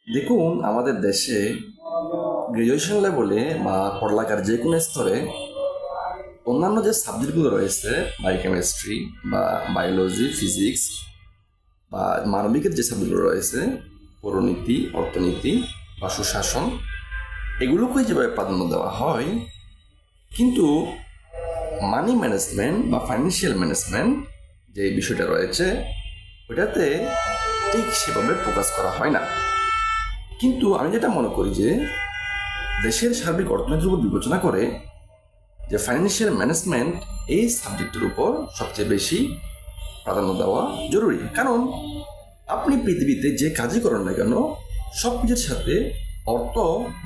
দেখুন, আমাদের দেশে গ্রাজুয়েশন লেভেলে বা পড়ালেখার যে কোনো স্তরে অন্যান্য যে সাবজেক্টগুলো রয়েছে, বায়োকেমিস্ট্রি বা বায়োলজি, ফিজিক্স বা মানবিকের যে সাবজেক্টগুলো রয়েছে, পৌরনীতি, অর্থনীতি বা সুশাসন, এগুলোকে যেভাবে প্রাধান্য দেওয়া হয়, কিন্তু মানি ম্যানেজমেন্ট বা ফাইন্যান্সিয়াল ম্যানেজমেন্ট যে বিষয়টা রয়েছে, ওটাতে ঠিক সেভাবে ফোকাস করা হয় না। কিন্তু আমি যেটা মনে করি যে দেশের সার্বিক অর্থনীতির উপর বিবেচনা করে যে ফাইন্যান্সিয়াল ম্যানেজমেন্ট এই সাবজেক্টের উপর সবচেয়ে বেশি প্রাধান্য দেওয়া জরুরি। কারণ আপনি পৃথিবীতে যে কাজই করেন না কেন, সব কিছুর সাথে অর্থ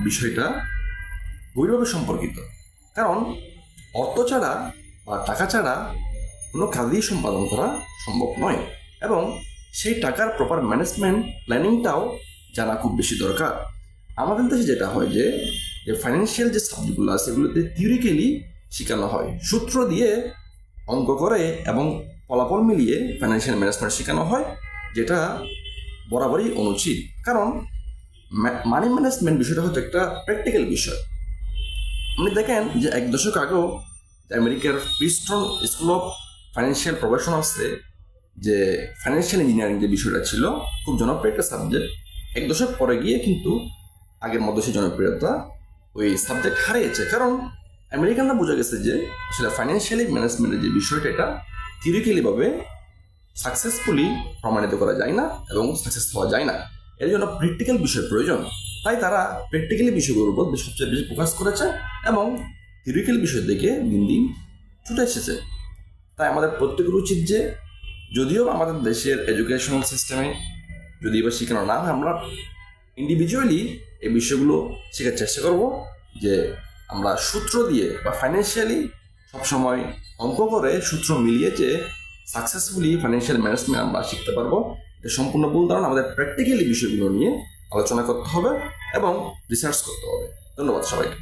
বিষয়টা গভীরভাবে সম্পর্কিত। কারণ অর্থ ছাড়া বা টাকা ছাড়া কোনো কাজই সম্পাদন করা সম্ভব নয়, এবং সেই টাকার প্রপার ম্যানেজমেন্ট প্ল্যানিংটাও জানা খুব বেশি দরকার। আমাদের দেশে যেটা হয় যে ফাইন্যান্সিয়াল যে সাবজেক্টগুলো আছে সেগুলোতে থিওরিক্যালি শেখানো হয়, সূত্র দিয়ে অঙ্ক করে এবং ফলাফল মিলিয়ে ফাইন্যান্সিয়াল ম্যানেজমেন্ট শেখানো হয়, যেটা বরাবরই অনুচিত। কারণ মানি ম্যানেজমেন্ট বিষয়টা হচ্ছে একটা প্র্যাকটিক্যাল বিষয়। আপনি দেখেন যে এক দশক আগেও আমেরিকার প্রিস্টন স্কুল অফ ফাইন্যান্সিয়াল প্রফেশনালসে যে ফাইন্যান্সিয়াল ইঞ্জিনিয়ারিং যে বিষয়টা ছিল, খুব জনপ্রিয় একটা সাবজেক্ট। এক দশক পরে গিয়ে কিন্তু আগের মতো সেই জনপ্রিয়তা ওই সাবজেক্ট হারিয়েছে। কারণ আমেরিকানরা বোঝা গেছে যে আসলে ফাইন্যান্সিয়ালি ম্যানেজমেন্টের যে বিষয়টা, এটা থিওরিক্যালিভাবে সাকসেসফুলি প্রমাণিত করা যায় না এবং সাকসেস হওয়া যায় না। এর জন্য প্র্যাকটিক্যাল বিষয় প্রয়োজন। তাই তারা প্র্যাকটিক্যালি বিষয়গুলোর উপর সবচেয়ে বেশি ফোকাস করেছে এবং থিওরিক্যাল বিষয় থেকে দিন দিন ছুটে এসেছে। তাই আমাদের প্রত্যেকের উচিত যে, যদিও আমাদের দেশের এডুকেশনাল সিস্টেমে যদি এবার শেখানো না হয়, আমরা ইন্ডিভিজুয়ালি এই বিষয়গুলো শেখার চেষ্টা করব, যে আমরা সূত্র দিয়ে বা ফাইন্যান্সিয়ালি সবসময় অঙ্ক করে সূত্র মিলিয়ে যে সাকসেসফুলি ফাইন্যান্সিয়াল ম্যানেজমেন্ট আমরা শিখতে পারবো, এটা সম্পূর্ণ ভুল ধারণা। আমাদের প্র্যাকটিক্যালি বিষয়গুলো নিয়ে আলোচনা করতে হবে এবং রিসার্চ করতে হবে। ধন্যবাদ সবাইকে।